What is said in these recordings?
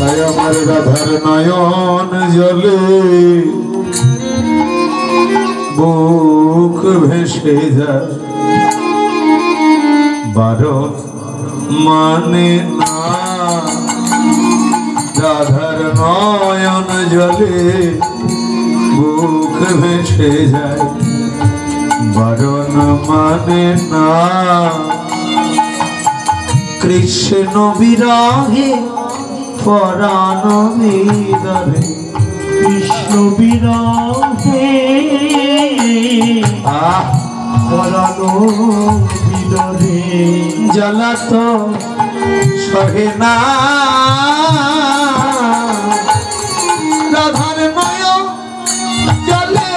তাই আমার রাধার নয়ন জলে বুক ভেসে যায় বারণ মানে না রাধার নয়ন জলে বুক ভেসে যায় বারণ মানে না কৃষ্ণ বিরহে পরাণ বিদরে কৃষ্ণ বিরহে পরাণ বিদরে জ্বালা তো সহে না রাধার নয়ন জলে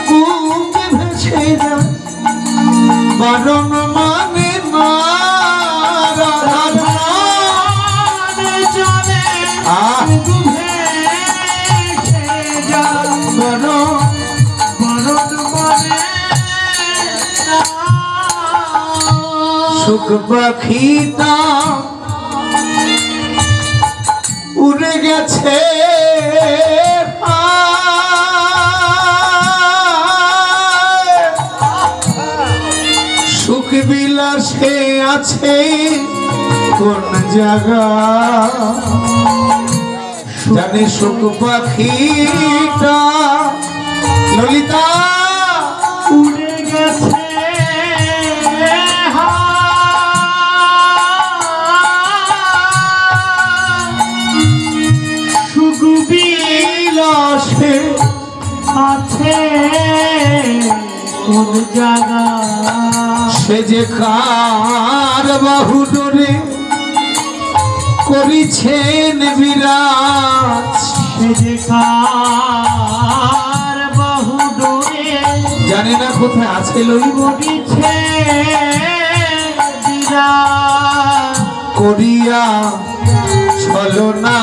বুক ভেসে যায় বারণ মানে না রাধার নয়ন জলে বুক ভেসে যায় বারণ মানে না সুখ পাখিটা উড়ে গেছে সুখ বিলাসে আছে কোন জায়গা জানি সুখ পাখিটা ললিতা উড়ে গেছে সুখ বিলাসে আছে কোন জায়গা সে যে কার বাহু ডোরে করিছেন বিরাজ সে যে কার বাহু ডোরে জানি না কোথায় আছে লইব করিছে বিরাজ করিয়া ছলো না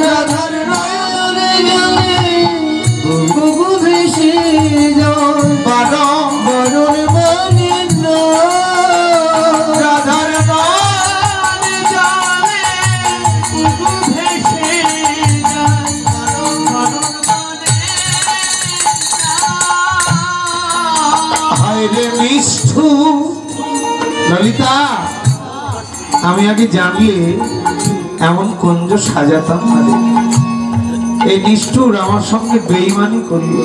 রাধার নয়নে গেলে বুক ভেসে যায় বারণ মানে না রাধার নয়নে জলে বুক ভেসে যায় বারণ মানে না হায় রে নিষ্ঠু ললিতা আমি আগে জানলে এমন কুঞ্জ সাজাতাম না রে। এই নিষ্ঠুর আমার সঙ্গে বেঈমানি করল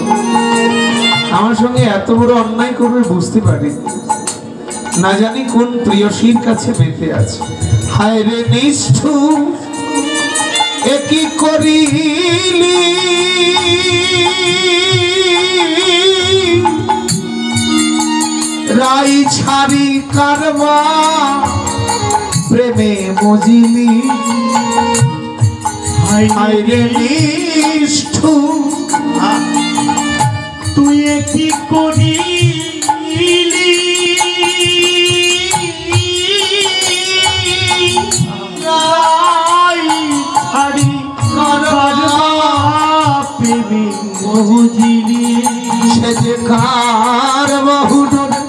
আমার সঙ্গে এত বড় অন্যায় করবে বুঝতে পারি না জানি কোন প্রিয়সীর কাছে বেঁধে আছে হায় রে নিষ্ঠুর একই করিলি রাই ছাড়ি কারবা প্রেমে মজিলি হায় রে নিষ্ঠুর তুই কি করিলি ছাড়ি প্রেমে বুঝিলি সে যে কার বহু ডোরে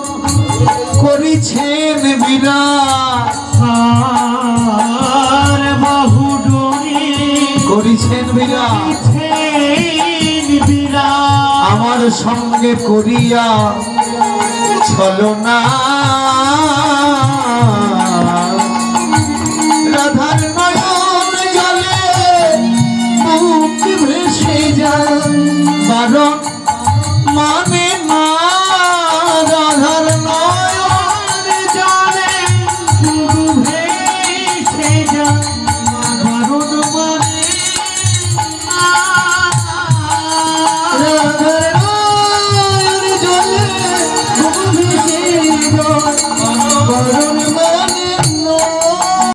করিছেন বিরাট আর বহু ডোরে করিছেন বিরাট আমার সঙ্গে করিয়া ছলো না রাধার নয়ন জলে বুক ভেসে যায় বারণ মানে